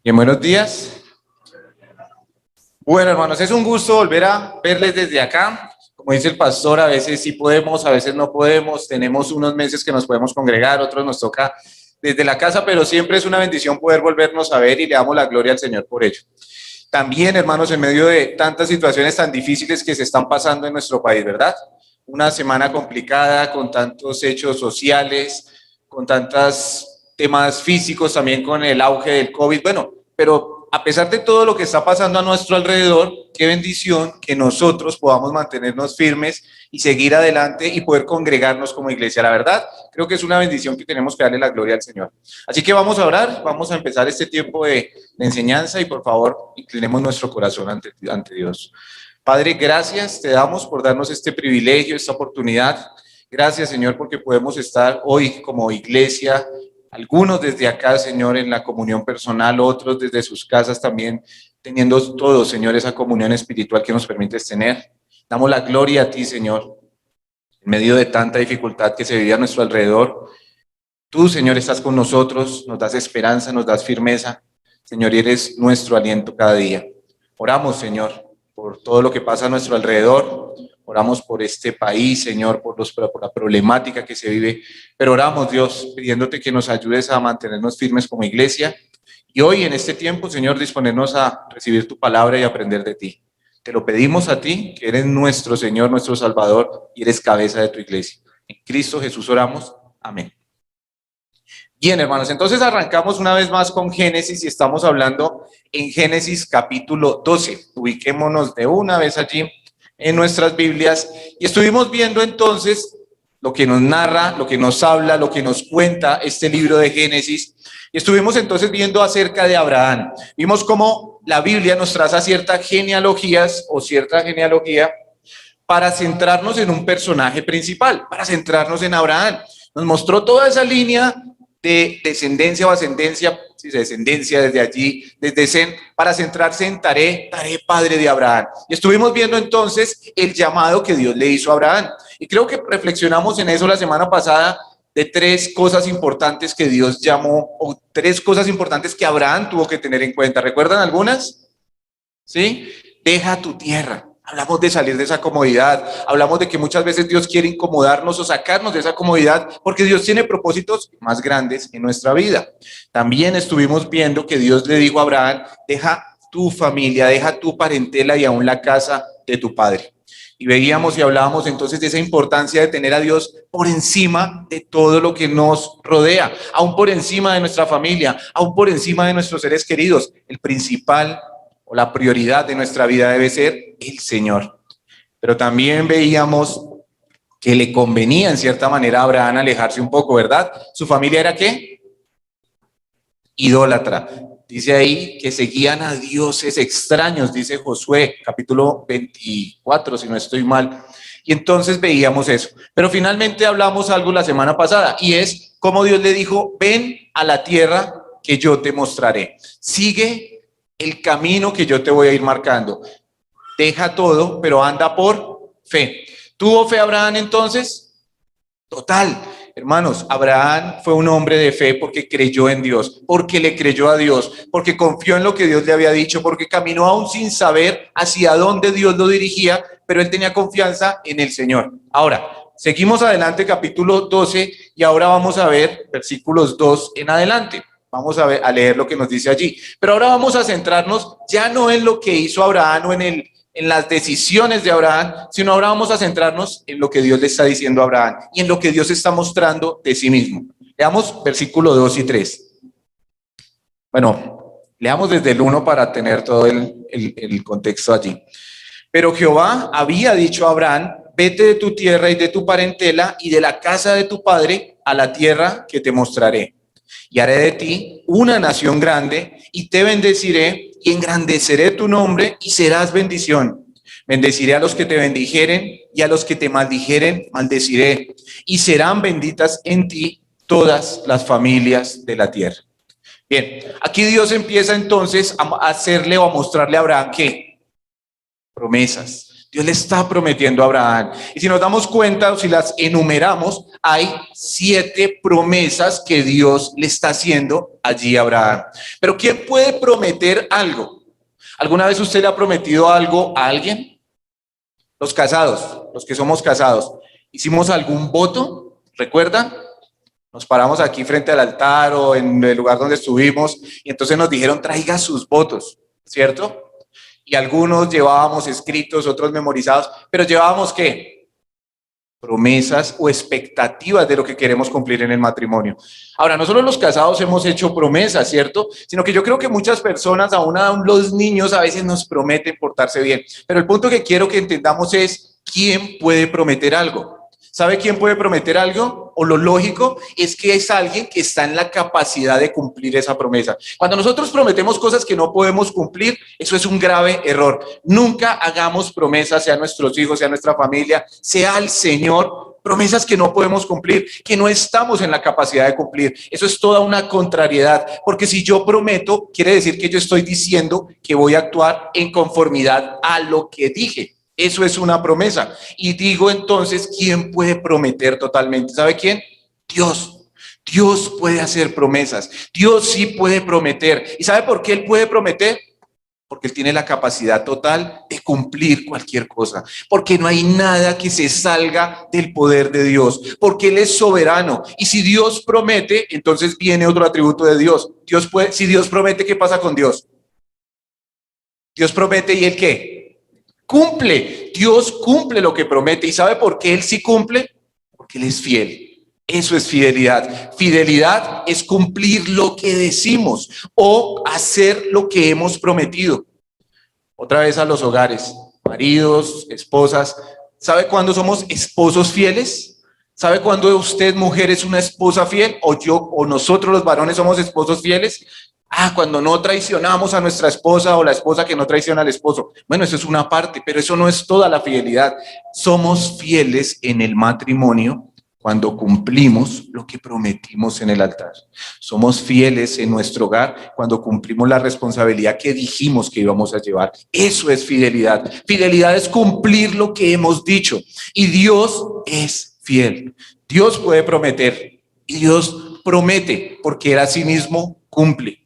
Bien, buenos días. Bueno, hermanos, es un gusto volver a verles desde acá. Como dice el pastor, a veces sí podemos, a veces no podemos. Tenemos unos meses que nos podemos congregar, otros nos toca desde la casa, pero siempre es una bendición poder volvernos a ver y le damos la gloria al Señor por ello. También, hermanos, en medio de tantas situaciones tan difíciles que se están pasando en nuestro país, ¿verdad? Una semana complicada con tantos hechos sociales, con tantos temas físicos, también con el auge del COVID. Bueno, pero a pesar de todo lo que está pasando a nuestro alrededor, qué bendición que nosotros podamos mantenernos firmes y seguir adelante y poder congregarnos como iglesia. La verdad, creo que es una bendición que tenemos que darle la gloria al Señor. Así que vamos a orar, vamos a empezar este tiempo de enseñanza y por favor inclinemos nuestro corazón ante Dios. Padre, gracias te damos por darnos este privilegio, esta oportunidad. Gracias, Señor, porque podemos estar hoy como iglesia, algunos desde acá, Señor, en la comunión personal, otros desde sus casas también, teniendo todos, Señor, esa comunión espiritual que nos permites tener. Damos la gloria a ti, Señor, en medio de tanta dificultad que se vive a nuestro alrededor. Tú, Señor, estás con nosotros, nos das esperanza, nos das firmeza. Señor, eres nuestro aliento cada día. Oramos, Señor, por todo lo que pasa a nuestro alrededor. Oramos por este país, Señor, por la problemática que se vive. Pero oramos, Dios, pidiéndote que nos ayudes a mantenernos firmes como iglesia. Y hoy, en este tiempo, Señor, disponernos a recibir tu palabra y aprender de ti. Te lo pedimos a ti, que eres nuestro Señor, nuestro Salvador, y eres cabeza de tu iglesia. En Cristo Jesús oramos. Amén. Bien, hermanos, entonces arrancamos una vez más con Génesis y estamos hablando en Génesis capítulo 12. Ubiquémonos de una vez allí en nuestras Biblias y estuvimos viendo entonces lo que nos narra, lo que nos habla, lo que nos cuenta este libro de Génesis. Y estuvimos entonces viendo acerca de Abraham. Vimos cómo la Biblia nos traza ciertas genealogías o cierta genealogía para centrarnos en un personaje principal, para centrarnos en Abraham. Nos mostró toda esa línea de descendencia o ascendencia, si se descendencia desde allí, desde Sem, para centrarse en Taré, padre de Abraham. Y estuvimos viendo entonces el llamado que Dios le hizo a Abraham. Y creo que reflexionamos en eso la semana pasada, de tres cosas importantes que Dios llamó, o tres cosas importantes que Abraham tuvo que tener en cuenta. ¿Recuerdan algunas? ¿Sí? Deja tu tierra. Hablamos de salir de esa comodidad, hablamos de que muchas veces Dios quiere incomodarnos o sacarnos de esa comodidad porque Dios tiene propósitos más grandes en nuestra vida. También estuvimos viendo que Dios le dijo a Abraham, deja tu familia, deja tu parentela y aún la casa de tu padre. Y veíamos y hablábamos entonces de esa importancia de tener a Dios por encima de todo lo que nos rodea, aún por encima de nuestra familia, aún por encima de nuestros seres queridos. El principal o la prioridad de nuestra vida debe ser el Señor. Pero también veíamos que le convenía en cierta manera a Abraham alejarse un poco, ¿verdad? ¿Su familia era qué? Idólatra. Dice ahí que seguían a dioses extraños, dice Josué, capítulo 24, si no estoy mal. Y entonces veíamos eso. Pero finalmente hablamos algo la semana pasada, y es como Dios le dijo, ven a la tierra que yo te mostraré. Sigue el camino que yo te voy a ir marcando. Deja todo, pero anda por fe. ¿Tuvo fe Abraham entonces? Total. Hermanos, Abraham fue un hombre de fe porque creyó en Dios, porque le creyó a Dios, porque confió en lo que Dios le había dicho, porque caminó aún sin saber hacia dónde Dios lo dirigía, pero él tenía confianza en el Señor. Ahora, seguimos adelante, capítulo 12, y ahora vamos a ver versículos 2 en adelante. Vamos a leer lo que nos dice allí. Pero ahora vamos a centrarnos ya no en lo que hizo Abraham o en las decisiones de Abraham, sino ahora vamos a centrarnos en lo que Dios le está diciendo a Abraham y en lo que Dios está mostrando de sí mismo. Leamos versículos 2 y 3. Bueno, leamos desde el 1 para tener todo el contexto allí. Pero Jehová había dicho a Abraham, vete de tu tierra y de tu parentela y de la casa de tu padre a la tierra que te mostraré. Y haré de ti una nación grande y te bendeciré y engrandeceré tu nombre y serás bendición. Bendeciré a los que te bendijeren y a los que te maldijeren, maldeciré. Y serán benditas en ti todas las familias de la tierra. Bien, aquí Dios empieza entonces a hacerle o a mostrarle a Abraham ¿qué? Promesas. Dios le está prometiendo a Abraham. Y si nos damos cuenta, o si las enumeramos, hay 7 promesas que Dios le está haciendo allí a Abraham. Pero ¿quién puede prometer algo? ¿Alguna vez usted le ha prometido algo a alguien? Los casados, los que somos casados. ¿Hicimos algún voto? ¿Recuerdan? Nos paramos aquí frente al altar o en el lugar donde estuvimos y entonces nos dijeron traiga sus votos, ¿cierto? Y algunos llevábamos escritos, otros memorizados, pero llevábamos ¿qué? Promesas o expectativas de lo que queremos cumplir en el matrimonio. Ahora, no solo los casados hemos hecho promesas, ¿cierto? Sino que yo creo que muchas personas, aún los niños, a veces nos prometen portarse bien. Pero el punto que quiero que entendamos es, ¿quién puede prometer algo? ¿Sabe quién puede prometer algo? O lo lógico es que es alguien que está en la capacidad de cumplir esa promesa. Cuando nosotros prometemos cosas que no podemos cumplir, eso es un grave error. Nunca hagamos promesas, sea a nuestros hijos, sea a nuestra familia, sea al Señor, promesas que no podemos cumplir, que no estamos en la capacidad de cumplir. Eso es toda una contrariedad, porque si yo prometo, quiere decir que yo estoy diciendo que voy a actuar en conformidad a lo que dije. Eso es una promesa. Y digo entonces, ¿quién puede prometer totalmente? ¿Sabe quién? Dios. Dios puede hacer promesas. Dios sí puede prometer. ¿Y sabe por qué Él puede prometer? Porque Él tiene la capacidad total de cumplir cualquier cosa. Porque no hay nada que se salga del poder de Dios. Porque Él es soberano. Y si Dios promete, entonces viene otro atributo de Dios. Si Dios promete, ¿qué pasa con Dios? Dios promete y Él ¿qué? Cumple. Dios cumple lo que promete. ¿Y sabe por qué Él sí cumple? Porque Él es fiel. Eso es fidelidad. Fidelidad es cumplir lo que decimos o hacer lo que hemos prometido. Otra vez a los hogares, maridos, esposas. ¿Sabe cuándo somos esposos fieles? ¿Sabe cuándo usted, mujer, es una esposa fiel? O yo, o nosotros los varones somos esposos fieles. Cuando no traicionamos a nuestra esposa o la esposa que no traiciona al esposo. Bueno, eso es una parte, pero eso no es toda la fidelidad. Somos fieles en el matrimonio cuando cumplimos lo que prometimos en el altar. Somos fieles en nuestro hogar cuando cumplimos la responsabilidad que dijimos que íbamos a llevar. Eso es fidelidad. Fidelidad es cumplir lo que hemos dicho. Y Dios es fiel. Dios puede prometer y Dios promete porque Él a sí mismo cumple.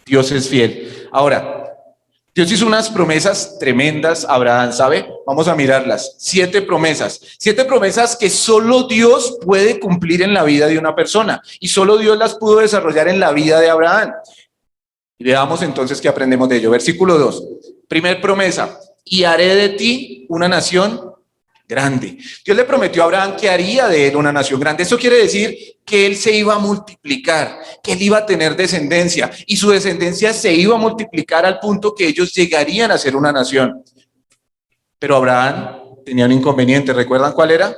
Dios es fiel. Ahora, Dios hizo unas promesas tremendas a Abraham, ¿sabe? Vamos a mirarlas. 7 promesas. 7 promesas que solo Dios puede cumplir en la vida de una persona. Y solo Dios las pudo desarrollar en la vida de Abraham. Y veamos entonces qué aprendemos de ello. Versículo 2. Primer promesa. Y haré de ti una nación grande. Dios le prometió a Abraham que haría de él una nación grande. Eso quiere decir que él se iba a multiplicar, que él iba a tener descendencia y su descendencia se iba a multiplicar al punto que ellos llegarían a ser una nación. Pero Abraham tenía un inconveniente. ¿Recuerdan cuál era?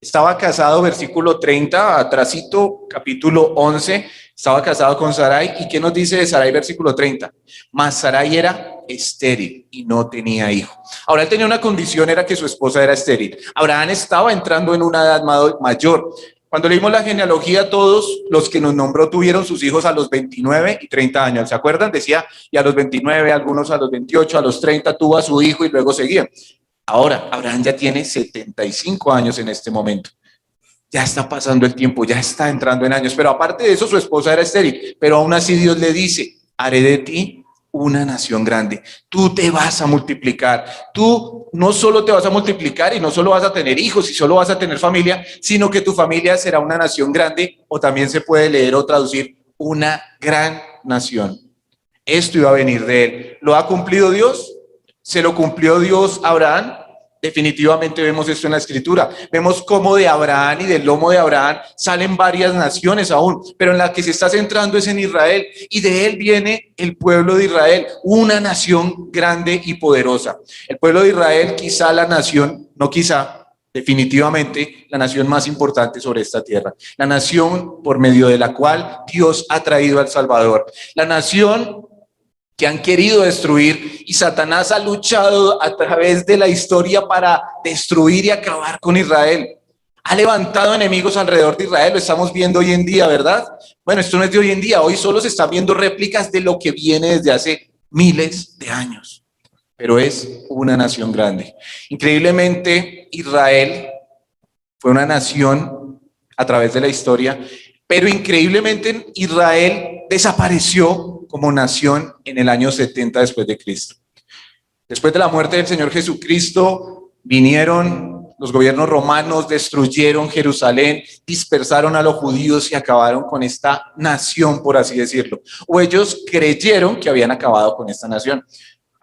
Estaba casado, versículo 30, atrasito, capítulo 11, estaba casado con Sarai. ¿Y qué nos dice de Sarai, versículo 30? Mas Sarai era estéril y no tenía hijo. Ahora él tenía una condición, era que su esposa era estéril. Abraham estaba entrando en una edad mayor. Cuando leímos la genealogía, todos los que nos nombró tuvieron sus hijos a los 29 y 30 años. ¿Se acuerdan? Decía, y a los 29, algunos a los 28, a los 30 tuvo a su hijo y luego seguían. Ahora, Abraham ya tiene 75 años en este momento. Ya está pasando el tiempo, ya está entrando en años. Pero aparte de eso, su esposa era estéril. Pero aún así Dios le dice, haré de ti una nación grande. Tú te vas a multiplicar. Tú no solo te vas a multiplicar y no solo vas a tener hijos y solo vas a tener familia, sino que tu familia será una nación grande, o también se puede leer o traducir una gran nación. Esto iba a venir de él. ¿Lo ha cumplido Dios? ¿Se lo cumplió Dios a Abraham? Definitivamente vemos esto en la escritura. Vemos cómo de Abraham y del lomo de Abraham salen varias naciones aún, pero en la que se está centrando es en Israel, y de él viene el pueblo de Israel, una nación grande y poderosa. El pueblo de Israel, quizá la nación, no quizá, definitivamente la nación más importante sobre esta tierra, la nación por medio de la cual Dios ha traído al Salvador, la nación que han querido destruir, y Satanás ha luchado a través de la historia para destruir y acabar con Israel. Ha levantado enemigos alrededor de Israel, lo estamos viendo hoy en día, ¿verdad? Bueno, esto no es de hoy en día, hoy solo se están viendo réplicas de lo que viene desde hace miles de años. pero es una nación grande. Increíblemente, Israel fue una nación a través de la historia, pero increíblemente Israel desapareció como nación en el año 70 después de Cristo. Después de la muerte del Señor Jesucristo, vinieron los gobiernos romanos, destruyeron Jerusalén, dispersaron a los judíos y acabaron con esta nación, por así decirlo. O ellos creyeron que habían acabado con esta nación.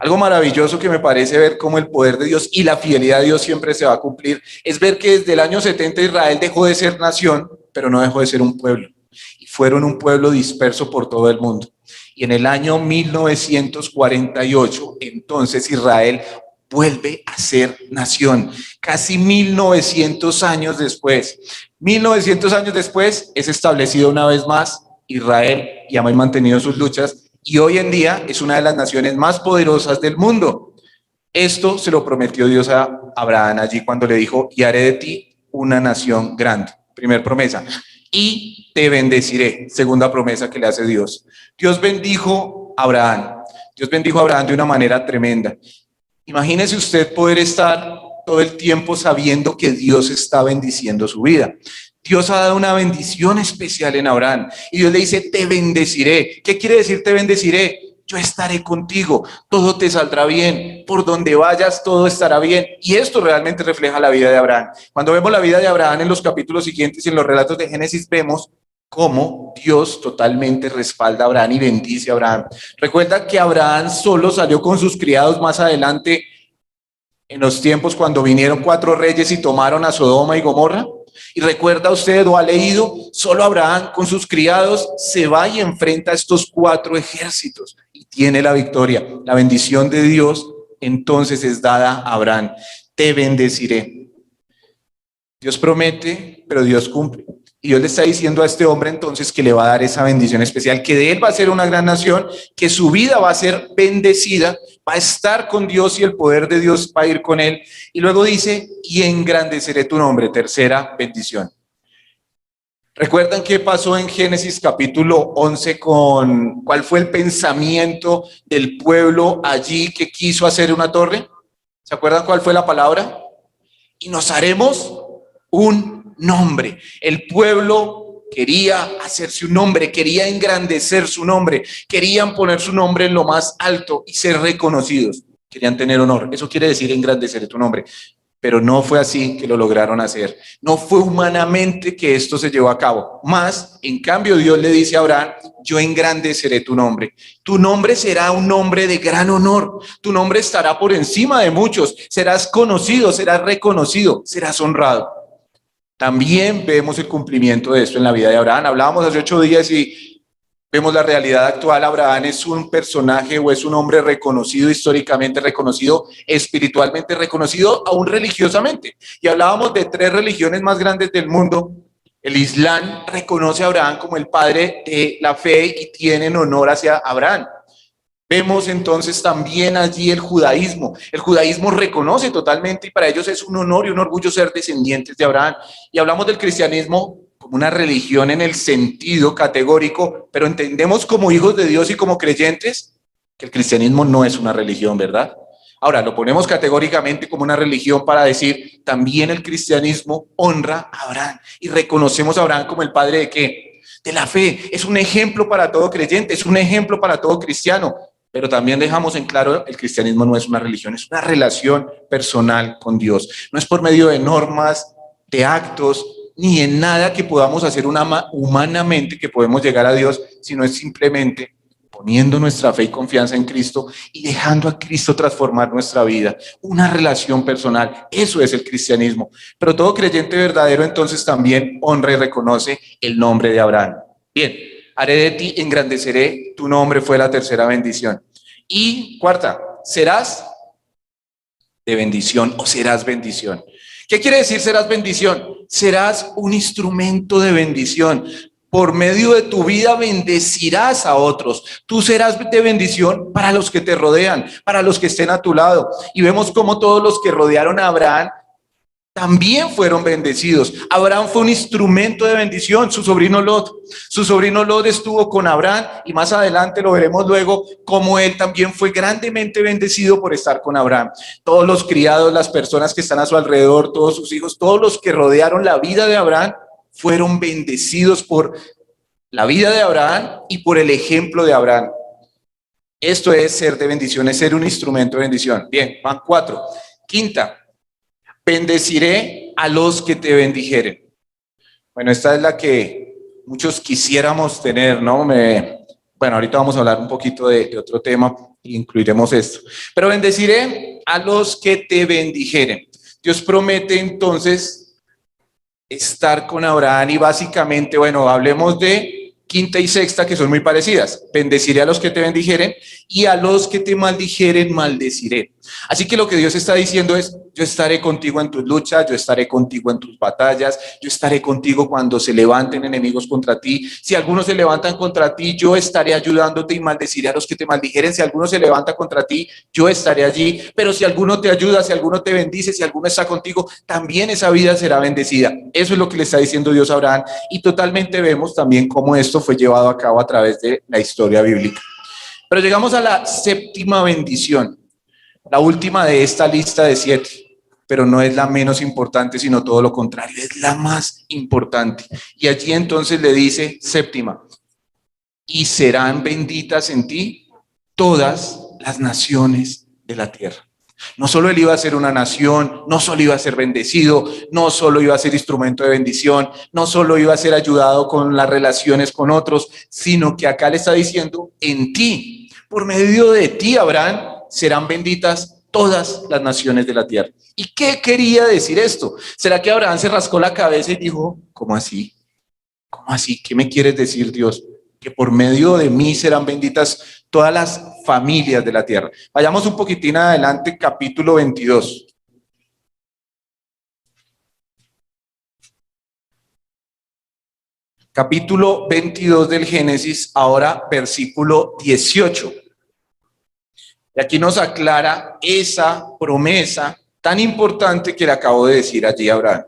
Algo maravilloso que me parece ver cómo el poder de Dios y la fidelidad de Dios siempre se va a cumplir, es ver que desde el año 70 Israel dejó de ser nación, pero no dejó de ser un pueblo. Y fueron un pueblo disperso por todo el mundo. Y en el año 1948, entonces Israel vuelve a ser nación. Casi 1900 años después. 1900 años después es establecido una vez más Israel y ha mantenido sus luchas. Y hoy en día es una de las naciones más poderosas del mundo. Esto se lo prometió Dios a Abraham allí cuando le dijo, y haré de ti una nación grande. Primer promesa. Y te bendeciré. Segunda promesa que le hace Dios. Dios bendijo a Abraham. Dios bendijo a Abraham de una manera tremenda. Imagínese usted poder estar todo el tiempo sabiendo que Dios está bendiciendo su vida. Dios ha dado una bendición especial en Abraham y Dios le dice, te bendeciré. ¿Qué quiere decir te bendeciré? Yo estaré contigo, todo te saldrá bien, por donde vayas todo estará bien. Y esto realmente refleja la vida de Abraham. Cuando vemos la vida de Abraham en los capítulos siguientes y en los relatos de Génesis, vemos cómo Dios totalmente respalda a Abraham y bendice a Abraham. Recuerda que Abraham solo salió con sus criados más adelante en los tiempos cuando vinieron 4 reyes y tomaron a Sodoma y Gomorra. Y recuerda usted o ha leído, solo Abraham con sus criados se va y enfrenta a estos 4 ejércitos y tiene la victoria. La bendición de Dios entonces es dada a Abraham. Te bendeciré. Dios promete, pero Dios cumple. Y Dios le está diciendo a este hombre entonces que le va a dar esa bendición especial, que de él va a ser una gran nación, que su vida va a ser bendecida, va a estar con Dios y el poder de Dios va a ir con él. Y luego dice, y engrandeceré tu nombre, tercera bendición. ¿Recuerdan qué pasó en Génesis capítulo 11 con cuál fue el pensamiento del pueblo allí que quiso hacer una torre? ¿Se acuerdan cuál fue la palabra? Y nos haremos un nombre. El pueblo quería hacerse un nombre, quería engrandecer su nombre, querían poner su nombre en lo más alto y ser reconocidos, querían tener honor. Eso quiere decir engrandecer tu nombre, pero no fue así que lo lograron hacer. No fue humanamente que esto se llevó a cabo. Más, en cambio, Dios le dice a Abraham, yo engrandeceré tu nombre. Tu nombre será un nombre de gran honor. Tu nombre estará por encima de muchos. Serás conocido, serás reconocido, serás honrado. También vemos el cumplimiento de esto en la vida de Abraham. Hablábamos hace 8 días y vemos la realidad actual. Abraham es un personaje o es un hombre reconocido, históricamente reconocido, espiritualmente reconocido, aún religiosamente. Y hablábamos de 3 religiones más grandes del mundo. El Islam reconoce a Abraham como el padre de la fe y tienen honor hacia Abraham. Vemos entonces también allí el judaísmo. El judaísmo reconoce totalmente y para ellos es un honor y un orgullo ser descendientes de Abraham. Y hablamos del cristianismo como una religión en el sentido categórico, pero entendemos como hijos de Dios y como creyentes que el cristianismo no es una religión, ¿verdad? Ahora, lo ponemos categóricamente como una religión para decir, también el cristianismo honra a Abraham y reconocemos a Abraham como el padre de ¿qué? De la fe. Es un ejemplo para todo creyente, es un ejemplo para todo cristiano. Pero también dejamos en claro, el cristianismo no es una religión, es una relación personal con Dios. No es por medio de normas, de actos, ni en nada que podamos hacer humanamente que podemos llegar a Dios, sino es simplemente poniendo nuestra fe y confianza en Cristo y dejando a Cristo transformar nuestra vida. Una relación personal, eso es el cristianismo. Pero todo creyente verdadero entonces también honra y reconoce el nombre de Abraham. Bien. Haré de ti, engrandeceré tu nombre, fue la tercera bendición. Y cuarta, serás de bendición o serás bendición. ¿Qué quiere decir serás bendición? Serás un instrumento de bendición. Por medio de tu vida bendecirás a otros. Tú serás de bendición para los que te rodean, para los que estén a tu lado. Y vemos cómo todos los que rodearon a Abraham también fueron bendecidos. Abraham fue un instrumento de bendición, su sobrino Lot. Su sobrino Lot estuvo con Abraham y más adelante lo veremos luego como él también fue grandemente bendecido por estar con Abraham. Todos los criados, las personas que están a su alrededor, todos sus hijos, todos los que rodearon la vida de Abraham fueron bendecidos por la vida de Abraham y por el ejemplo de Abraham. Esto es ser de bendición, es ser un instrumento de bendición. Bien, van 4. Quinta, bendeciré a los que te bendijeren. Bueno, esta es la que muchos quisiéramos tener, ¿no? Bueno, ahorita vamos a hablar un poquito de otro tema e incluiremos esto. Pero bendeciré a los que te bendijeren. Dios promete entonces estar con Abraham y básicamente, bueno, hablemos de quinta y sexta que son muy parecidas. Bendeciré a los que te bendijeren y a los que te maldijeren maldeciré. Así que lo que Dios está diciendo es, yo estaré contigo en tus luchas, yo estaré contigo en tus batallas, yo estaré contigo cuando se levanten enemigos contra ti. Si algunos se levantan contra ti, yo estaré ayudándote y maldeciré a los que te maldijeren. Si alguno se levanta contra ti, yo estaré allí. Pero si alguno te ayuda, si alguno te bendice, si alguno está contigo, también esa vida será bendecida. Eso es lo que le está diciendo Dios a Abraham y totalmente vemos también cómo esto fue llevado a cabo a través de la historia bíblica. Pero llegamos a la séptima bendición. La última de esta lista de 7, pero no es la menos importante, sino todo lo contrario, es la más importante. Y allí entonces le dice, séptima, y serán benditas en ti todas las naciones de la tierra. No solo él iba a ser una nación, no solo iba a ser bendecido, no solo iba a ser instrumento de bendición, no solo iba a ser ayudado con las relaciones con otros, sino que acá le está diciendo, en ti, por medio de ti, Abraham, serán benditas todas las naciones de la tierra. ¿Y qué quería decir esto? ¿Será que Abraham se rascó la cabeza y dijo, ¿cómo así? ¿Cómo así? ¿Qué me quieres decir, Dios? Que por medio de mí serán benditas todas las familias de la tierra. Vayamos un poquitín adelante, capítulo 22. Capítulo 22 del Génesis, ahora versículo 18. Y aquí nos aclara esa promesa tan importante que le acabo de decir allí a Abraham.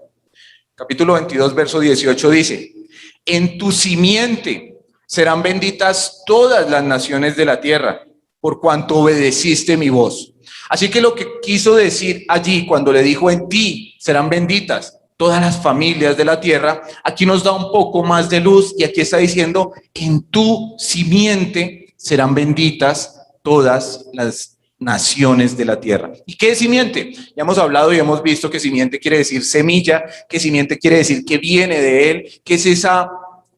Capítulo 22, verso 18 dice, en tu simiente serán benditas todas las naciones de la tierra, por cuanto obedeciste mi voz. Así que lo que quiso decir allí cuando le dijo, en ti serán benditas todas las familias de la tierra, aquí nos da un poco más de luz y aquí está diciendo, en tu simiente serán benditas todas las naciones de la tierra. ¿Y qué es simiente? Ya hemos hablado y hemos visto que simiente quiere decir semilla, que simiente quiere decir que viene de él, que es esa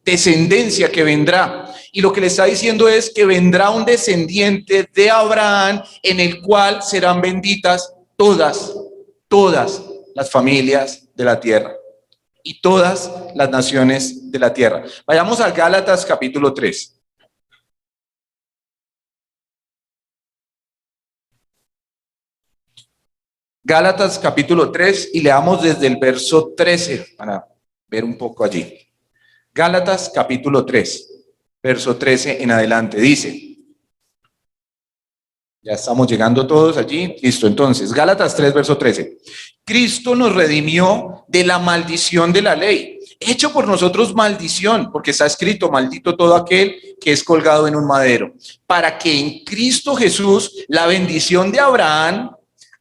descendencia que vendrá. Y lo que le está diciendo es que vendrá un descendiente de Abraham en el cual serán benditas todas las familias de la tierra y todas las naciones de la tierra. Vayamos a Gálatas capítulo 3. Gálatas capítulo 3 y leamos desde el verso 13 para ver un poco allí. Gálatas capítulo 3, verso 13 en adelante, dice, ya estamos llegando todos allí, listo, entonces, Gálatas 3, verso 13, Cristo nos redimió de la maldición de la ley, hecho por nosotros maldición, porque está escrito, maldito todo aquel que es colgado en un madero, para que en Cristo Jesús la bendición de Abraham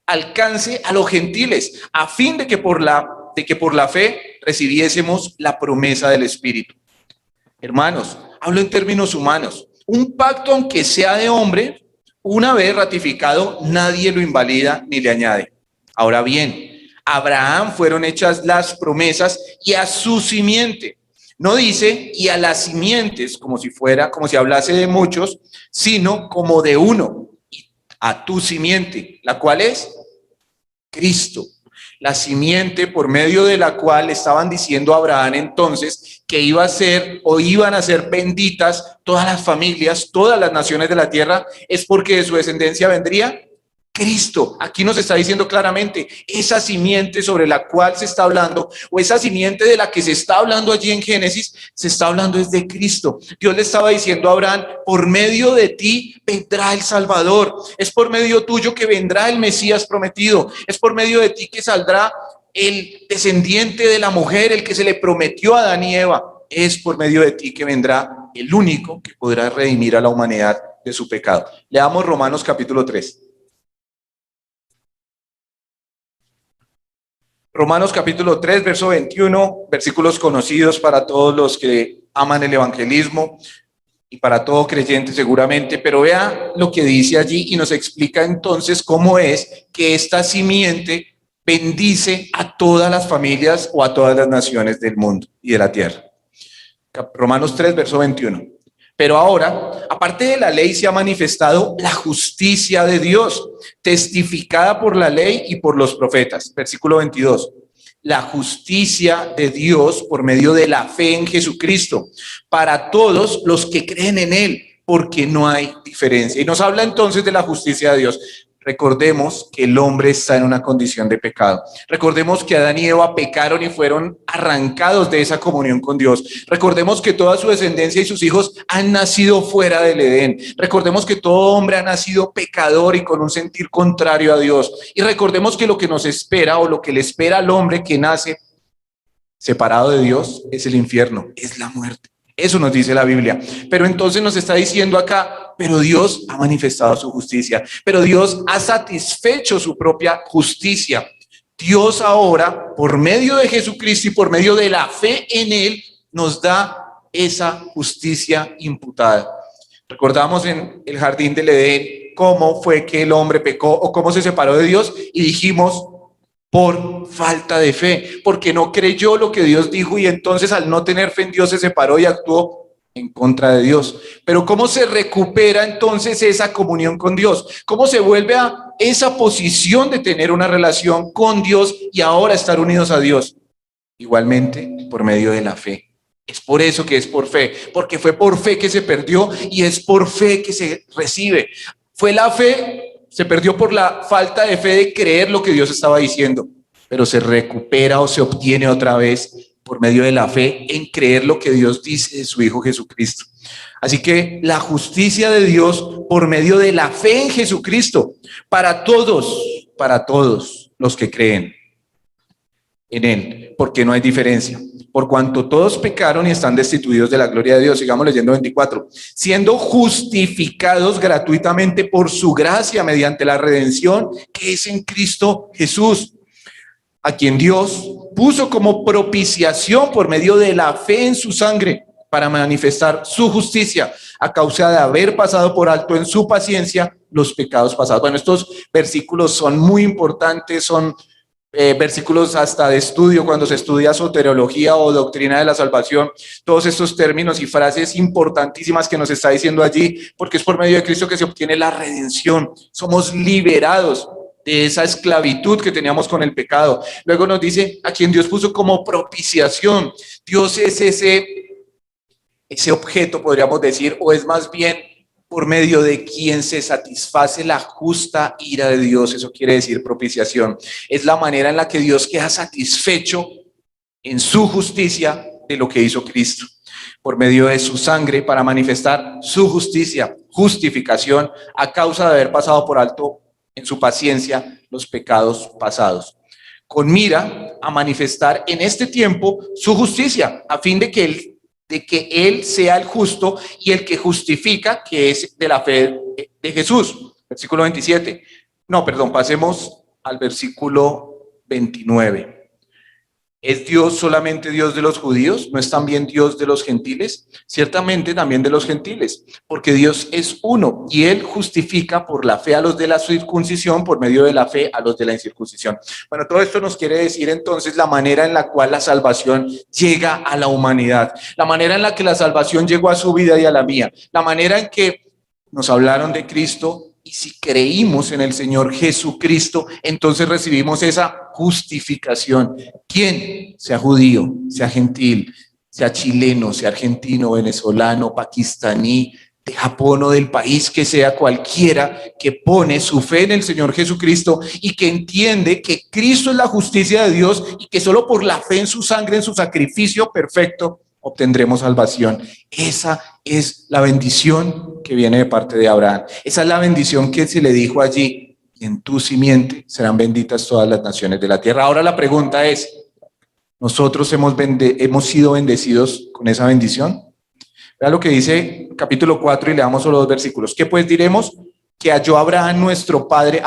alcance a los gentiles, a fin de que por la fe recibiésemos la promesa del Espíritu. Hermanos, hablo en términos humanos. Un pacto, aunque sea de hombre, una vez ratificado, nadie lo invalida ni le añade. Ahora bien, a Abraham fueron hechas las promesas y a su simiente. No dice y a las simientes, como si hablase de muchos, sino como de uno, a tu simiente, la cual es Cristo, la simiente por medio de la cual estaban diciendo a Abraham entonces que iba a ser o iban a ser benditas todas las familias, todas las naciones de la tierra, es porque de su descendencia vendría Cristo. Aquí nos está diciendo claramente, esa simiente sobre la cual se está hablando, o esa simiente de la que se está hablando allí en Génesis, se está hablando es de Cristo. Dios le estaba diciendo a Abraham, por medio de ti vendrá el Salvador, es por medio tuyo que vendrá el Mesías prometido, es por medio de ti que saldrá el descendiente de la mujer, el que se le prometió a Adán y Eva. Es por medio de ti que vendrá el único que podrá redimir a la humanidad de su pecado. Leamos Romanos capítulo 3. Romanos capítulo 3, verso 21, versículos conocidos para todos los que aman el evangelismo y para todo creyente seguramente, pero vea lo que dice allí y nos explica entonces cómo es que esta simiente bendice a todas las familias o a todas las naciones del mundo y de la tierra. Romanos 3, verso 21. Pero ahora, aparte de la ley, se ha manifestado la justicia de Dios, testificada por la ley y por los profetas. Versículo 22. La justicia de Dios por medio de la fe en Jesucristo, para todos los que creen en Él, porque no hay diferencia. Y nos habla entonces de la justicia de Dios. Recordemos que el hombre está en una condición de pecado. Recordemos que Adán y Eva pecaron y fueron arrancados de esa comunión con Dios. Recordemos que toda su descendencia y sus hijos han nacido fuera del Edén. Recordemos que todo hombre ha nacido pecador y con un sentir contrario a Dios. Y recordemos que lo que nos espera o lo que le espera al hombre que nace separado de Dios es el infierno, es la muerte. Eso nos dice la Biblia. Pero entonces nos está diciendo acá, pero Dios ha manifestado su justicia, pero Dios ha satisfecho su propia justicia. Dios ahora, por medio de Jesucristo y por medio de la fe en Él, nos da esa justicia imputada. Recordamos en el jardín del Edén cómo fue que el hombre pecó o cómo se separó de Dios y dijimos, por falta de fe, porque no creyó lo que Dios dijo y entonces al no tener fe en Dios se separó y actuó en contra de Dios. Pero ¿cómo se recupera entonces esa comunión con Dios? ¿Cómo se vuelve a esa posición de tener una relación con Dios y ahora estar unidos a Dios? Igualmente por medio de la fe. Es por eso que es por fe, porque fue por fe que se perdió y es por fe que se recibe. Fue la fe. Se perdió por la falta de fe de creer lo que Dios estaba diciendo, pero se recupera o se obtiene otra vez por medio de la fe en creer lo que Dios dice de su Hijo Jesucristo. Así que la justicia de Dios por medio de la fe en Jesucristo para todos los que creen en Él, porque no hay diferencia. Por cuanto todos pecaron y están destituidos de la gloria de Dios. Sigamos leyendo 24. Siendo justificados gratuitamente por su gracia mediante la redención que es en Cristo Jesús, a quien Dios puso como propiciación por medio de la fe en su sangre para manifestar su justicia a causa de haber pasado por alto en su paciencia los pecados pasados. Bueno, estos versículos son muy importantes, son versículos hasta de estudio cuando se estudia soteriología o doctrina de la salvación, todos estos términos y frases importantísimas que nos está diciendo allí, porque es por medio de Cristo que se obtiene la redención, somos liberados de esa esclavitud que teníamos con el pecado. Luego nos dice a quien Dios puso como propiciación. Dios es ese objeto, podríamos decir, o es más bien por medio de quien se satisface la justa ira de Dios. Eso quiere decir propiciación. Es la manera en la que Dios queda satisfecho en su justicia de lo que hizo Cristo, por medio de su sangre para manifestar su justicia, justificación a causa de haber pasado por alto en su paciencia los pecados pasados, con mira a manifestar en este tiempo su justicia, a fin de que Él sea el justo y el que justifica, que es de la fe de Jesús. Versículo 27. No, perdón, pasemos al versículo 29. ¿Es Dios solamente Dios de los judíos? ¿No es también Dios de los gentiles? Ciertamente también de los gentiles, porque Dios es uno y Él justifica por la fe a los de la circuncisión, por medio de la fe a los de la incircuncisión. Bueno, todo esto nos quiere decir entonces la manera en la cual la salvación llega a la humanidad, la manera en la que la salvación llegó a su vida y a la mía, la manera en que nos hablaron de Cristo. Y si creímos en el Señor Jesucristo, entonces recibimos esa justificación. ¿Quién? Sea judío, sea gentil, sea chileno, sea argentino, venezolano, pakistaní, de Japón o del país que sea, cualquiera que pone su fe en el Señor Jesucristo y que entiende que Cristo es la justicia de Dios y que solo por la fe en su sangre, en su sacrificio perfecto, obtendremos salvación. Esa es la bendición que viene de parte de Abraham. Esa es la bendición que se le dijo allí. y en tu simiente serán benditas todas las naciones de la tierra. Ahora la pregunta es, ¿nosotros hemos sido bendecidos con esa bendición? Vea lo que dice capítulo 4 y leamos solo 2 versículos. ¿Qué pues diremos? Que halló Abraham nuestro padre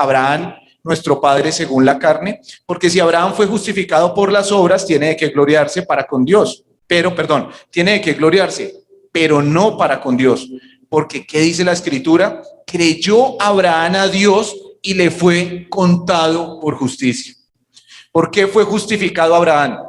según la carne, porque si Abraham fue justificado por las obras, tiene de qué gloriarse para con Dios. Tiene de qué gloriarse, pero no para con Dios. Porque, ¿qué dice la Escritura? Creyó Abraham a Dios y le fue contado por justicia. ¿Por qué fue justificado Abraham?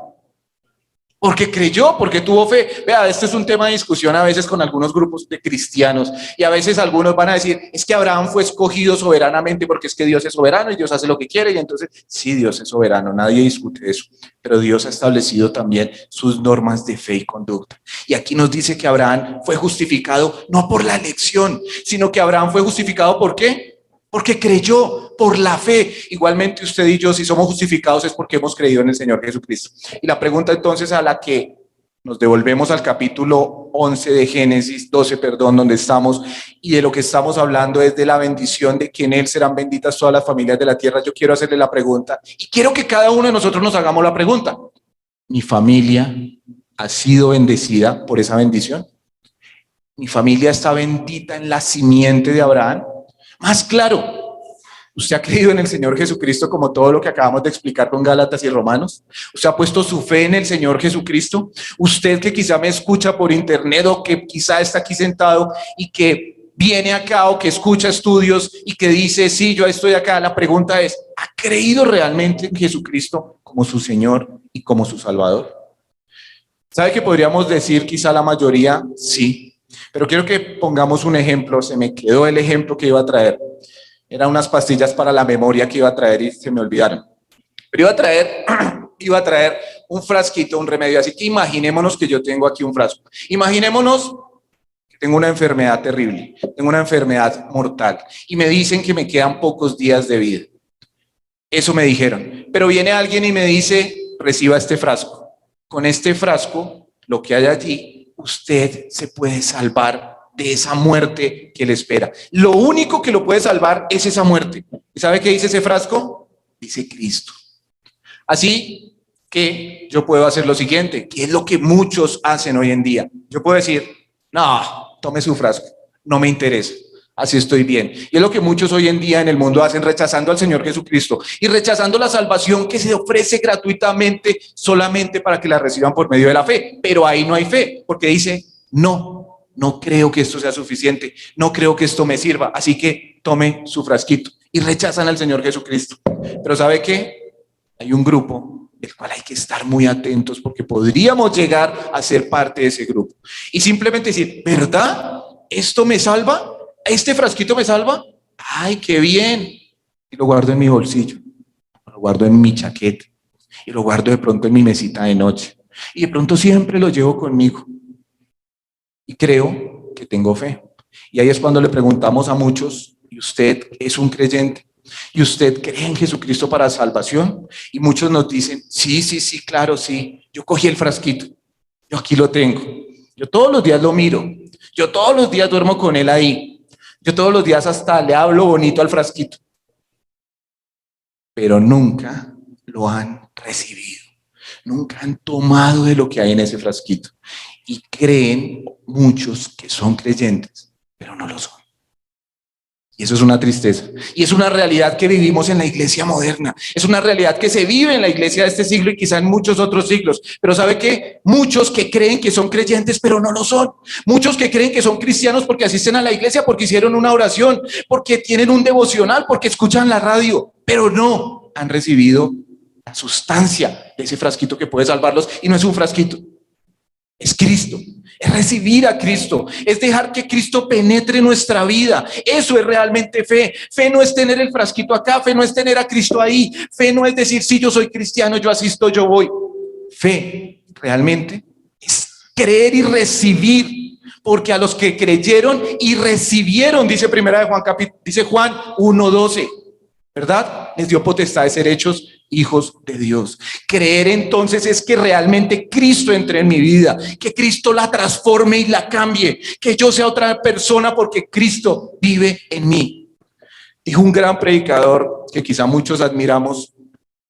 Porque creyó, porque tuvo fe. Vea, este es un tema de discusión a veces con algunos grupos de cristianos y a veces algunos van a decir, es que Abraham fue escogido soberanamente porque es que Dios es soberano y Dios hace lo que quiere y entonces, sí, Dios es soberano, nadie discute eso, pero Dios ha establecido también sus normas de fe y conducta. Y aquí nos dice que Abraham fue justificado no por la elección, sino que Abraham fue justificado ¿por qué? Porque creyó por la fe. Igualmente usted y yo, si somos justificados es porque hemos creído en el Señor Jesucristo. Y la pregunta entonces a la que nos devolvemos al capítulo 11 de Génesis, 12, perdón, donde estamos, y de lo que estamos hablando es de la bendición de que en Él serán benditas todas las familias de la tierra. Yo quiero hacerle la pregunta, y quiero que cada uno de nosotros nos hagamos la pregunta. ¿Mi familia ha sido bendecida por esa bendición? ¿Mi familia está bendita en la simiente de Abraham? Más claro, ¿usted ha creído en el Señor Jesucristo como todo lo que acabamos de explicar con Gálatas y Romanos? ¿Usted ha puesto su fe en el Señor Jesucristo? Usted que quizá me escucha por internet o que quizá está aquí sentado y que viene acá o que escucha estudios y que dice, sí, yo estoy acá. La pregunta es, ¿ha creído realmente en Jesucristo como su Señor y como su Salvador? ¿Sabe que podríamos decir quizá la mayoría? Sí. Pero quiero que pongamos un ejemplo. Se me quedó el ejemplo que iba a traer. Eran unas pastillas para la memoria que iba a traer y se me olvidaron. Pero iba a traer un frasquito, un remedio. Así que imaginémonos que yo tengo aquí un frasco. Imaginémonos que tengo una enfermedad terrible, tengo una enfermedad mortal y me dicen que me quedan pocos días de vida. Eso me dijeron. Pero viene alguien y me dice, reciba este frasco. Con este frasco, lo que hay allí, usted se puede salvar de esa muerte que le espera. Lo único que lo puede salvar es esa muerte. ¿Y sabe qué dice ese frasco? Dice Cristo. Así que yo puedo hacer lo siguiente, que es lo que muchos hacen hoy en día. Yo puedo decir, no, tome su frasco, no me interesa. Así estoy bien. Y es lo que muchos hoy en día en el mundo hacen, rechazando al Señor Jesucristo y rechazando la salvación que se ofrece gratuitamente solamente para que la reciban por medio de la fe. Pero ahí no hay fe, porque dice, no creo que esto sea suficiente, no creo que esto me sirva, así que tome su frasquito. Y rechazan al Señor Jesucristo. Pero ¿sabe qué? Hay un grupo del cual hay que estar muy atentos porque podríamos llegar a ser parte de ese grupo. Y simplemente decir, ¿verdad? ¿Esto me salva? ¿Este frasquito me salva? ¡Ay, qué bien! Y lo guardo en mi bolsillo, lo guardo en mi chaqueta y lo guardo de pronto en mi mesita de noche. Y de pronto siempre lo llevo conmigo. Y creo que tengo fe. Y ahí es cuando le preguntamos a muchos, ¿y usted es un creyente? ¿Y usted cree en Jesucristo para salvación? Y muchos nos dicen, sí, claro, sí. Yo cogí el frasquito, yo aquí lo tengo. Yo todos los días lo miro, yo todos los días duermo con él ahí. Yo todos los días hasta le hablo bonito al frasquito, pero nunca lo han recibido, nunca han tomado de lo que hay en ese frasquito y creen muchos que son creyentes, pero no lo son. Y eso es una tristeza. Y es una realidad que vivimos en la iglesia moderna. Es una realidad que se vive en la iglesia de este siglo y quizá en muchos otros siglos. Pero ¿sabe qué? Muchos que creen que son creyentes, pero no lo son. Muchos que creen que son cristianos porque asisten a la iglesia, porque hicieron una oración, porque tienen un devocional, porque escuchan la radio, pero no han recibido la sustancia de ese frasquito que puede salvarlos. Y no es un frasquito, es Cristo. Es recibir a Cristo, es dejar que Cristo penetre nuestra vida. Eso es realmente fe. Fe no es tener el frasquito acá, fe no es tener a Cristo ahí, fe no es decir, sí, yo soy cristiano, yo asisto, yo voy. Fe realmente es creer y recibir, porque a los que creyeron y recibieron, dice Juan 1:12, ¿verdad? Les dio potestad de ser hechos hijos de Dios. Creer entonces es que realmente Cristo entre en mi vida, que Cristo la transforme y la cambie, que yo sea otra persona porque Cristo vive en mí. Dijo un gran predicador que quizá muchos admiramos,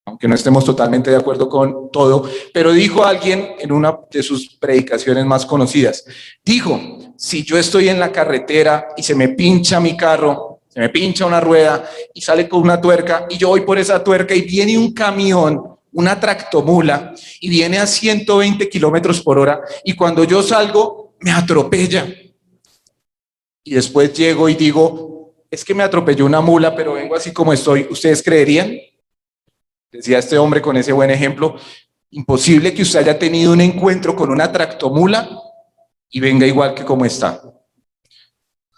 aunque no estemos totalmente de acuerdo con todo, pero dijo alguien en una de sus predicaciones más conocidas, dijo, si yo estoy en la carretera y se me pincha mi carro, se me pincha una rueda y sale con una tuerca y yo voy por esa tuerca y viene un camión, una tractomula, y viene a 120 kilómetros por hora y cuando yo salgo me atropella. Y después llego y digo, es que me atropelló una mula, pero vengo así como estoy. ¿Ustedes creerían? Decía este hombre con ese buen ejemplo, imposible que usted haya tenido un encuentro con una tractomula y venga igual que como está.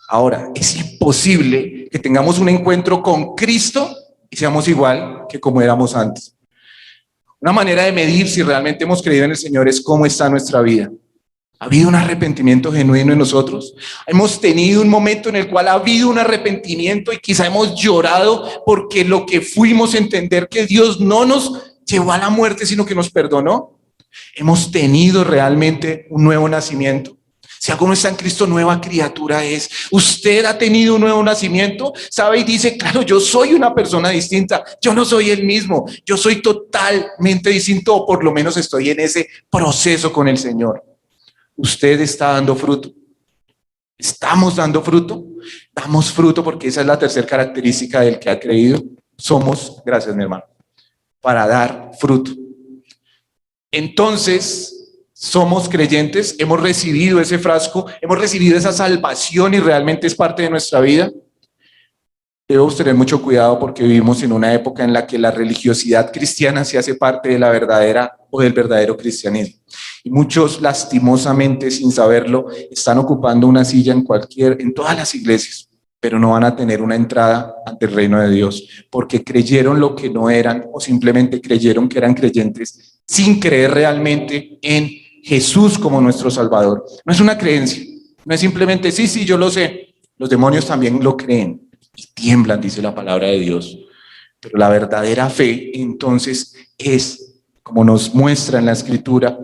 Ahora, es imposible que tengamos un encuentro con Cristo y seamos igual que como éramos antes. Una manera de medir si realmente hemos creído en el Señor es cómo está nuestra vida. ¿Ha habido un arrepentimiento genuino en nosotros? Hemos tenido un momento en el cual ha habido un arrepentimiento y quizá hemos llorado porque lo que fuimos a entender que Dios no nos llevó a la muerte, sino que nos perdonó. Hemos tenido realmente un nuevo nacimiento. Si alguno está en Cristo, nueva criatura es. Usted ha tenido un nuevo nacimiento, sabe y dice, claro, yo soy una persona distinta, yo no soy el mismo, yo soy totalmente distinto, o por lo menos estoy en ese proceso con el Señor. Usted está dando fruto. ¿Estamos dando fruto? Damos fruto porque esa es la tercera característica del que ha creído. Somos, gracias mi hermano, para dar fruto. Entonces, somos creyentes, hemos recibido ese frasco, hemos recibido esa salvación y realmente es parte de nuestra vida. Debemos tener mucho cuidado porque vivimos en una época en la que la religiosidad cristiana se hace parte de la verdadera o del verdadero cristianismo. Y muchos, lastimosamente, sin saberlo, están ocupando una silla en todas las iglesias, pero no van a tener una entrada ante el reino de Dios, porque creyeron lo que no eran o simplemente creyeron que eran creyentes sin creer realmente en Jesús como nuestro Salvador. No es una creencia, no es simplemente, sí, yo lo sé. Los demonios también lo creen y tiemblan, dice la palabra de Dios. Pero la verdadera fe, entonces, es, como nos muestra en la Escritura,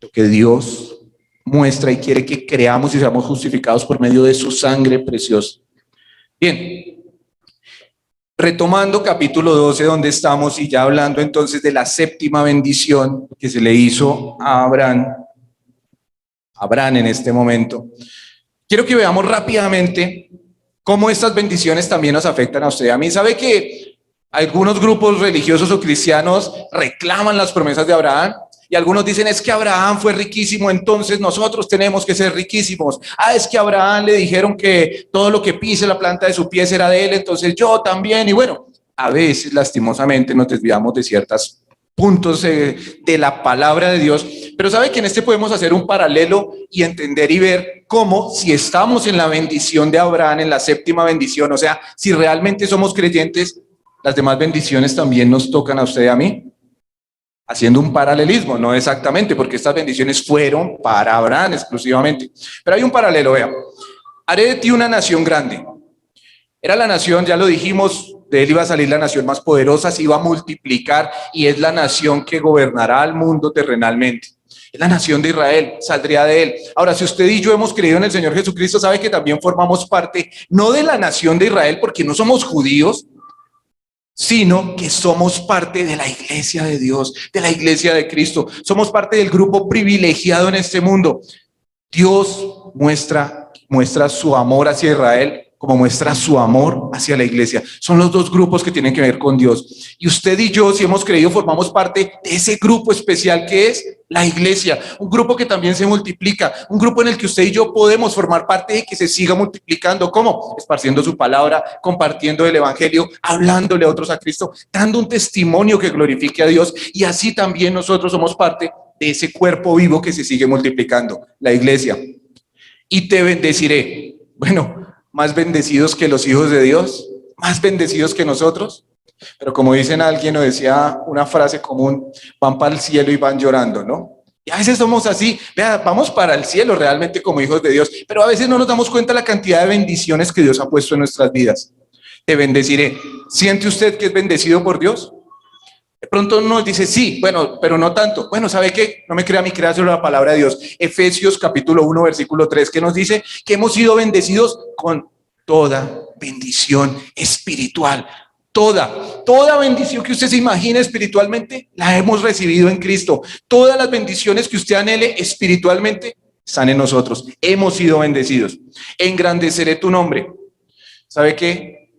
lo que Dios muestra y quiere que creamos y seamos justificados por medio de su sangre preciosa. Bien, retomando capítulo 12, donde estamos, y ya hablando entonces de la séptima bendición que se le hizo a Abraham en este momento. Quiero que veamos rápidamente cómo estas bendiciones también nos afectan a usted. A mí, sabe que algunos grupos religiosos o cristianos reclaman las promesas de Abraham y algunos dicen, es que Abraham fue riquísimo, entonces nosotros tenemos que ser riquísimos. Es que a Abraham le dijeron que todo lo que pise la planta de su pie será de él, entonces yo también. Y bueno, a veces lastimosamente nos desviamos de ciertos puntos de la palabra de Dios, pero sabe que en este podemos hacer un paralelo y entender y ver cómo, si estamos en la bendición de Abraham, en la séptima bendición, o sea, si realmente somos creyentes, las demás bendiciones también nos tocan a usted y a mí. Haciendo un paralelismo, no exactamente, porque estas bendiciones fueron para Abraham exclusivamente. Pero hay un paralelo, vea. Haré de ti una nación grande. Era la nación, ya lo dijimos, de él iba a salir la nación más poderosa, se iba a multiplicar y es la nación que gobernará al mundo terrenalmente. Es la nación de Israel, saldría de él. Ahora, si usted y yo hemos creído en el Señor Jesucristo, sabe que también formamos parte, no de la nación de Israel, porque no somos judíos, sino que somos parte de la iglesia de Dios, de la iglesia de Cristo. Somos parte del grupo privilegiado en este mundo. Dios muestra su amor hacia Israel como muestra su amor hacia la iglesia. Son los dos grupos que tienen que ver con Dios. Y usted y yo, si hemos creído, formamos parte de ese grupo especial que es la iglesia. Un grupo que también se multiplica. Un grupo en el que usted y yo podemos formar parte de que se siga multiplicando. ¿Cómo? Esparciendo su palabra, compartiendo el evangelio, hablándole a otros a Cristo, dando un testimonio que glorifique a Dios. Y así también nosotros somos parte de ese cuerpo vivo que se sigue multiplicando, la iglesia. Y te bendeciré. Bueno, más bendecidos que los hijos de Dios, más bendecidos que nosotros. Pero como dicen alguien, o decía una frase común, van para el cielo y van llorando, ¿no? Y a veces somos así, vea, vamos para el cielo realmente como hijos de Dios, pero a veces no nos damos cuenta de la cantidad de bendiciones que Dios ha puesto en nuestras vidas. Te bendeciré. ¿Siente usted que es bendecido por Dios? De pronto nos dice, sí, bueno, pero no tanto. Bueno, ¿sabe qué? No me crea a mí, crea solo la palabra de Dios. Efesios capítulo 1, versículo 3, que nos dice que hemos sido bendecidos con toda bendición espiritual. Toda bendición que usted se imagine espiritualmente, la hemos recibido en Cristo. Todas las bendiciones que usted anhele espiritualmente están en nosotros. Hemos sido bendecidos. Engrandeceré tu nombre. ¿Sabe qué?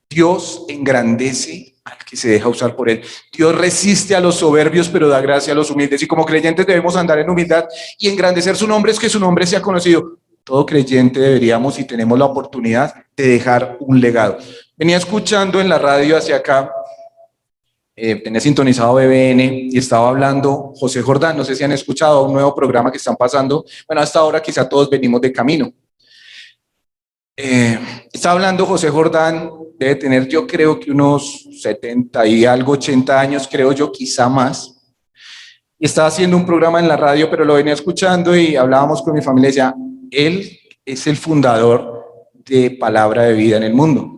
Dios engrandece al que se deja usar por él. Dios resiste a los soberbios, pero da gracia a los humildes. Y como creyentes debemos andar en humildad y engrandecer su nombre, es que su nombre sea conocido. Todo creyente deberíamos, y tenemos la oportunidad, de dejar un legado. Venía escuchando en la radio hacia acá, tenía sintonizado BBN y estaba hablando José Jordán. No sé si han escuchado un nuevo programa que están pasando. Bueno, hasta ahora quizá todos venimos de camino. Está hablando José Jordán, debe tener yo creo que unos 70 y algo, 80 años, creo yo, quizá más. Y estaba haciendo un programa en la radio, pero lo venía escuchando y hablábamos con mi familia y decía, él es el fundador de Palabra de Vida en el mundo.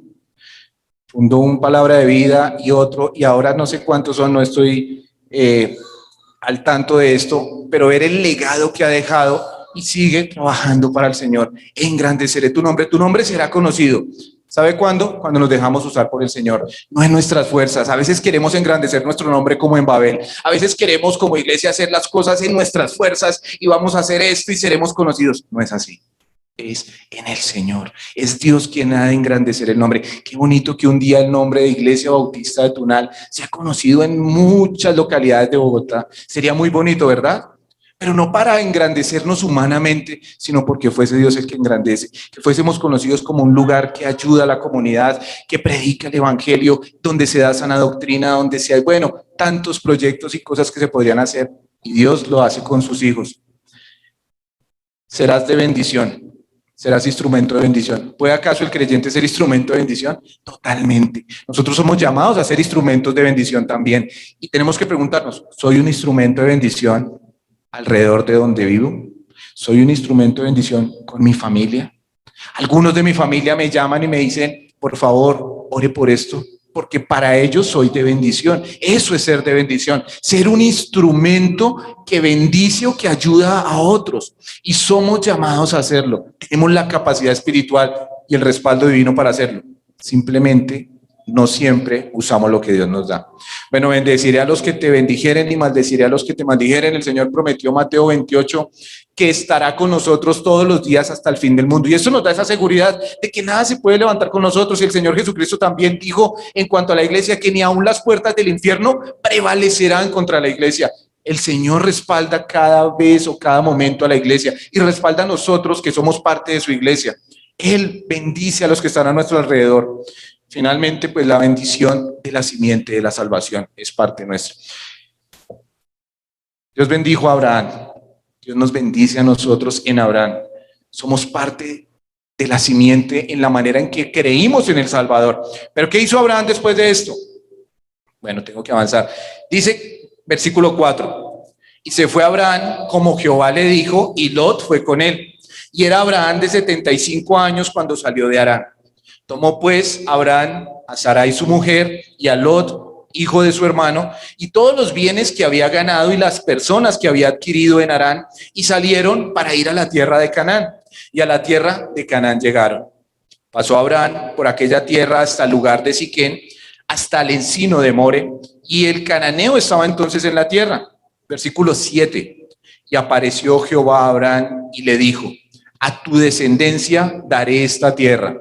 Fundó un Palabra de Vida y otro, y ahora no sé cuántos son, no estoy al tanto de esto, pero ver el legado que ha dejado y sigue trabajando para el Señor. Engrandeceré tu nombre será conocido. ¿Sabe cuándo? Cuando nos dejamos usar por el Señor, no en nuestras fuerzas. A veces queremos engrandecer nuestro nombre como en Babel. A veces queremos como iglesia hacer las cosas en nuestras fuerzas y vamos a hacer esto y seremos conocidos. No es así. Es en el Señor. Es Dios quien ha de engrandecer el nombre. Qué bonito que un día el nombre de Iglesia Bautista de Tunal sea conocido en muchas localidades de Bogotá. Sería muy bonito, ¿verdad? Pero no para engrandecernos humanamente, sino porque fuese Dios el que engrandece, que fuésemos conocidos como un lugar que ayuda a la comunidad, que predica el evangelio, donde se da sana doctrina, donde se hay, bueno, tantos proyectos y cosas que se podrían hacer, y Dios lo hace con sus hijos. Serás de bendición. Serás instrumento de bendición. ¿Puede acaso el creyente ser instrumento de bendición? Totalmente. Nosotros somos llamados a ser instrumentos de bendición también. Y tenemos que preguntarnos, ¿soy un instrumento de bendición alrededor de donde vivo? ¿Soy un instrumento de bendición con mi familia? Algunos de mi familia me llaman y me dicen, por favor, ore por esto, porque para ellos soy de bendición. Eso es ser de bendición, ser un instrumento que bendice o que ayuda a otros. Y somos llamados a hacerlo. Tenemos la capacidad espiritual y el respaldo divino para hacerlo. Simplemente no siempre usamos lo que Dios nos da. Bueno, bendeciré a los que te bendijeren y maldeciré a los que te maldijeren. El Señor prometió, Mateo 28, que estará con nosotros todos los días hasta el fin del mundo. Y eso nos da esa seguridad de que nada se puede levantar con nosotros. Y el Señor Jesucristo también dijo en cuanto a la iglesia que ni aun las puertas del infierno prevalecerán contra la iglesia. El Señor respalda cada vez o cada momento a la iglesia y respalda a nosotros que somos parte de su iglesia. Él bendice a los que están a nuestro alrededor. Finalmente, pues la bendición de la simiente de la salvación es parte nuestra. Dios bendijo a Abraham. Dios nos bendice a nosotros en Abraham. Somos parte de la simiente en la manera en que creímos en el Salvador. ¿Pero qué hizo Abraham después de esto? Bueno, tengo que avanzar. Dice, versículo 4. Y se fue Abraham como Jehová le dijo, y Lot fue con él. Y era Abraham de 75 años cuando salió de Harán. Tomó pues Abraham a Sarai su mujer y a Lot, hijo de su hermano, y todos los bienes que había ganado y las personas que había adquirido en Harán, y salieron para ir a la tierra de Canaán. Y a la tierra de Canaán llegaron. Pasó Abraham por aquella tierra hasta el lugar de Siquén, hasta el encino de More, y el cananeo estaba entonces en la tierra. Versículo 7. Y apareció Jehová a Abraham y le dijo, a tu descendencia daré esta tierra.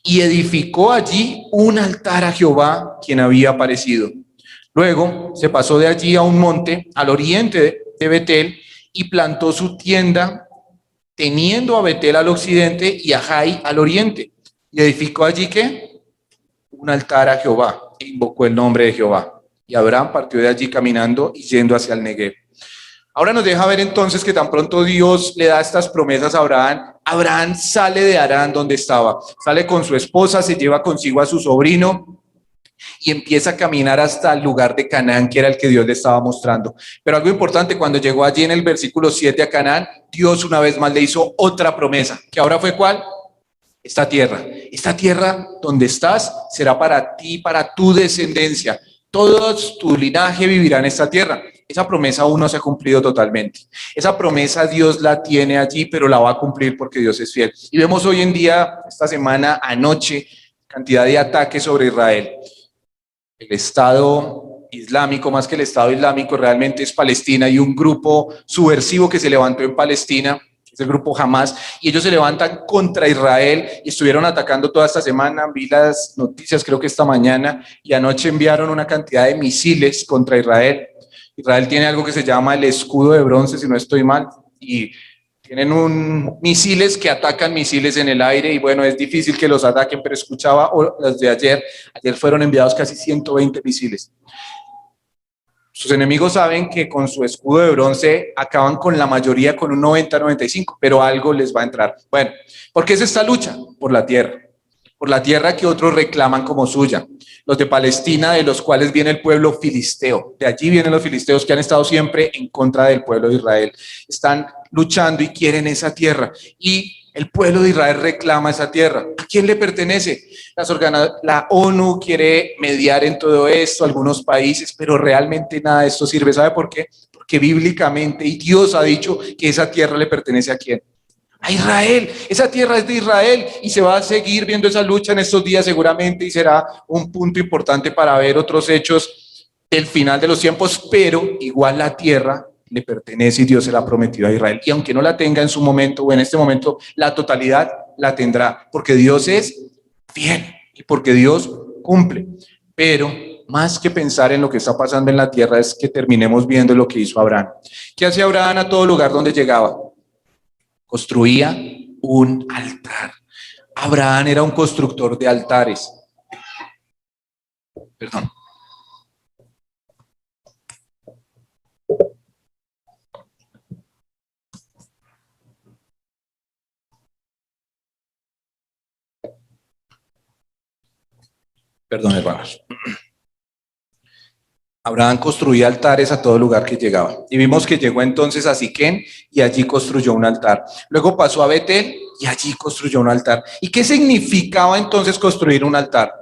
Y edificó allí un altar a Jehová, quien había aparecido. Luego se pasó de allí a un monte al oriente de Betel y plantó su tienda, teniendo a Betel al occidente y a Jai al oriente. Y edificó allí ¿qué? Un altar a Jehová e invocó el nombre de Jehová. Y Abraham partió de allí caminando y yendo hacia el Negev. Ahora nos deja ver entonces que tan pronto Dios le da estas promesas a Abraham, Abraham sale de Harán donde estaba, sale con su esposa, se lleva consigo a su sobrino y empieza a caminar hasta el lugar de Canaán, que era el que Dios le estaba mostrando. Pero algo importante, cuando llegó allí en el versículo 7 a Canaán, Dios una vez más le hizo otra promesa, que ahora fue ¿cuál? Esta tierra donde estás será para ti, para tu descendencia. Todo tu linaje vivirá en esta tierra. esa promesa aún no se ha cumplido totalmente. Esa promesa Dios la tiene allí, pero la va a cumplir porque Dios es fiel. Y vemos hoy en día, esta semana, anoche, cantidad de ataques sobre Israel. El Estado Islámico, más que el Estado Islámico, realmente es Palestina y un grupo subversivo que se levantó en Palestina, es el grupo Hamas, y ellos se levantan contra Israel y estuvieron atacando toda esta semana. Vi las noticias, creo que esta mañana, y anoche enviaron una cantidad de misiles contra Israel. Israel tiene algo que se llama el escudo de bronce, si no estoy mal, y tienen misiles que atacan misiles en el aire, y bueno, es difícil que los ataquen, pero escuchaba los de ayer fueron enviados casi 120 misiles. Sus enemigos saben que con su escudo de bronce acaban con la mayoría con un 90-95, pero algo les va a entrar. Bueno, ¿por qué es esta lucha? Por la tierra que otros reclaman como suya. Los de Palestina, de los cuales viene el pueblo filisteo. De allí vienen los filisteos que han estado siempre en contra del pueblo de Israel. Están luchando y quieren esa tierra. Y el pueblo de Israel reclama esa tierra. ¿A quién le pertenece? La ONU quiere mediar en todo esto, algunos países, pero realmente nada de esto sirve. ¿Sabe por qué? Porque bíblicamente, y Dios ha dicho que esa tierra le pertenece ¿a quién? A Israel. Esa tierra es de Israel y se va a seguir viendo esa lucha en estos días seguramente, y será un punto importante para ver otros hechos del final de los tiempos, pero igual la tierra le pertenece y Dios se la ha prometido a Israel, y aunque no la tenga en su momento o en este momento, la totalidad la tendrá, porque Dios es fiel y porque Dios cumple. Pero más que pensar en lo que está pasando en la tierra, es que terminemos viendo lo que hizo Abraham. ¿Qué hacía Abraham a todo lugar donde llegaba? Construía un altar. Abraham era un constructor de altares. Perdón. Perdón, hermanos. Abraham construía altares a todo lugar que llegaba. Y vimos que llegó entonces a Siquén y allí construyó un altar. Luego pasó a Betel y allí construyó un altar. ¿Y qué significaba entonces construir un altar?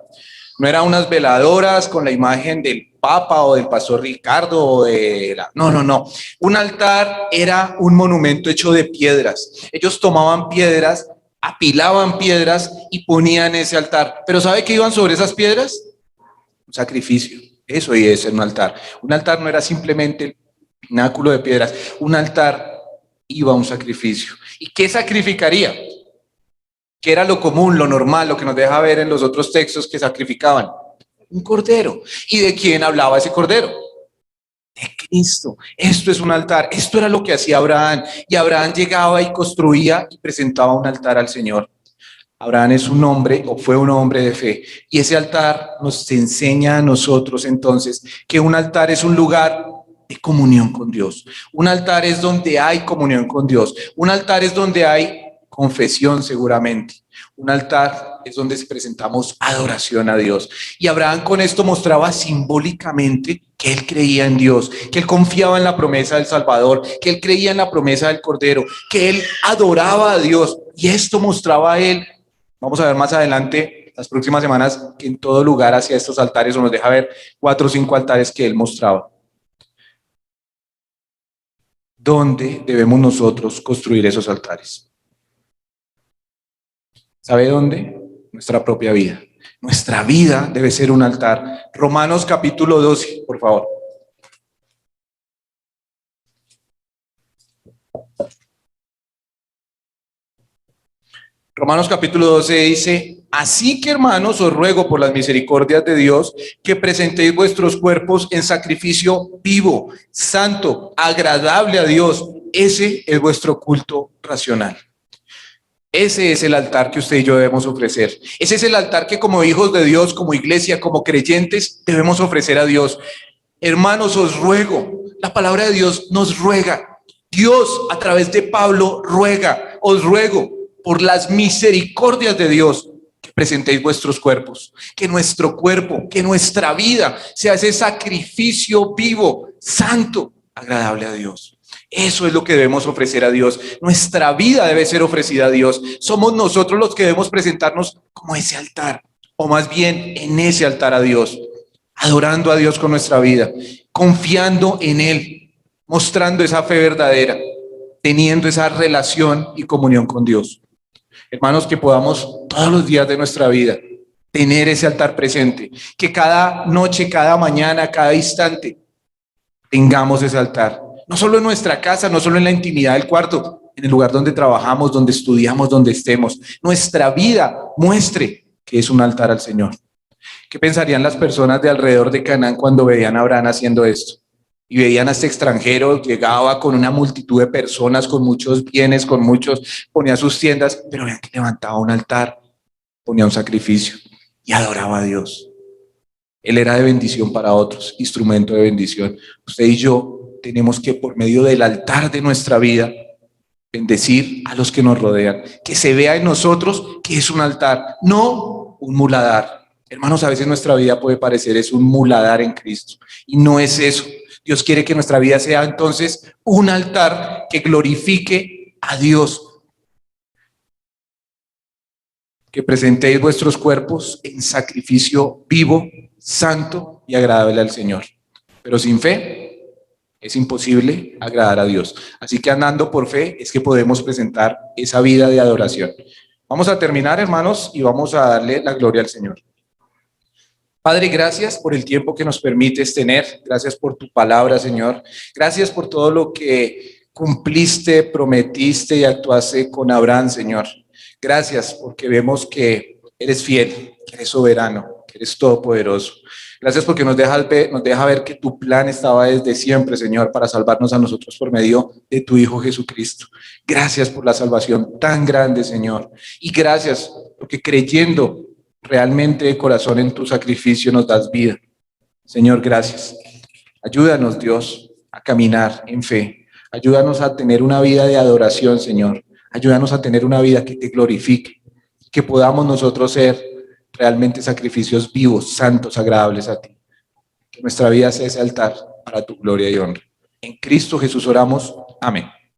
No eran unas veladoras con la imagen del Papa o del Pastor Ricardo o de la... No. Un altar era un monumento hecho de piedras. Ellos tomaban piedras, apilaban piedras y ponían ese altar. ¿Pero sabe qué iban sobre esas piedras? Un sacrificio. Eso es un altar. Un altar no era simplemente el pináculo de piedras. Un altar iba a un sacrificio. ¿Y qué sacrificaría? ¿Qué era lo común, lo normal, lo que nos deja ver en los otros textos que sacrificaban? Un cordero. ¿Y de quién hablaba ese cordero? De Cristo. Esto es un altar. Esto era lo que hacía Abraham. Y Abraham llegaba y construía y presentaba un altar al Señor. Abraham es un hombre, o fue un hombre de fe, y ese altar nos enseña a nosotros entonces que un altar es un lugar de comunión con Dios. Un altar es donde hay comunión con Dios. Un altar es donde hay confesión seguramente. Un altar es donde presentamos adoración a Dios. Y Abraham con esto mostraba simbólicamente que él creía en Dios, que él confiaba en la promesa del Salvador, que él creía en la promesa del Cordero, que él adoraba a Dios. Y esto mostraba a él. Vamos a ver más adelante, las próximas semanas, que en todo lugar hacia estos altares, o nos deja ver 4 o 5 altares que él mostraba. ¿Dónde debemos nosotros construir esos altares? ¿Sabe dónde? Nuestra propia vida. Nuestra vida debe ser un altar. Romanos capítulo 12, por favor. Romanos capítulo 12 dice: así que, hermanos, os ruego por las misericordias de Dios que presentéis vuestros cuerpos en sacrificio vivo, santo, agradable a Dios. Ese es vuestro culto racional. Ese es el altar que usted y yo debemos ofrecer. Ese es el altar que como hijos de Dios, como iglesia, como creyentes, debemos ofrecer a Dios. Hermanos, os ruego. La palabra de Dios nos ruega. Dios, a través de Pablo, ruega. Os ruego por las misericordias de Dios que presentéis vuestros cuerpos. Que nuestro cuerpo, que nuestra vida sea ese sacrificio vivo, santo, agradable a Dios. Eso es lo que debemos ofrecer a Dios. Nuestra vida debe ser ofrecida a Dios. Somos nosotros los que debemos presentarnos como ese altar, o más bien en ese altar a Dios, adorando a Dios con nuestra vida. confiando en Él, mostrando esa fe verdadera, teniendo esa relación y comunión con Dios. Hermanos, que podamos todos los días de nuestra vida tener ese altar presente, que cada noche, cada mañana, cada instante tengamos ese altar, no solo en nuestra casa, no solo en la intimidad del cuarto, en el lugar donde trabajamos, donde estudiamos, donde estemos, nuestra vida muestre que es un altar al Señor. ¿Qué pensarían las personas de alrededor de Canaán cuando veían a Abraham haciendo esto? Y veían a este extranjero, llegaba con una multitud de personas, con muchos bienes, con muchos, ponía sus tiendas, pero vean que levantaba un altar, ponía un sacrificio y adoraba a Dios. Él era de bendición para otros, instrumento de bendición. Usted y yo tenemos que, por medio del altar de nuestra vida, bendecir a los que nos rodean, que se vea en nosotros que es un altar, no un muladar. Hermanos, a veces nuestra vida puede parecer es un muladar en Cristo y no es eso. Dios quiere que nuestra vida sea entonces un altar que glorifique a Dios. Que presentéis vuestros cuerpos en sacrificio vivo, santo y agradable al Señor. Pero sin fe es imposible agradar a Dios. Así que andando por fe es que podemos presentar esa vida de adoración. Vamos a terminar, hermanos, y vamos a darle la gloria al Señor. Padre, gracias por el tiempo que nos permites tener. Gracias por tu palabra, Señor. Gracias por todo lo que cumpliste, prometiste y actuaste con Abraham, Señor. Gracias porque vemos que eres fiel, que eres soberano, que eres todopoderoso. Gracias porque nos deja ver que tu plan estaba desde siempre, Señor, para salvarnos a nosotros por medio de tu Hijo Jesucristo. Gracias por la salvación tan grande, Señor. Y gracias porque creyendo realmente de corazón en tu sacrificio nos das vida. Señor, gracias. Ayúdanos, Dios, a caminar en fe. Ayúdanos a tener una vida de adoración, Señor. Ayúdanos a tener una vida que te glorifique, que podamos nosotros ser realmente sacrificios vivos, santos, agradables a ti. Que nuestra vida sea ese altar para tu gloria y honra. En Cristo Jesús oramos. Amén.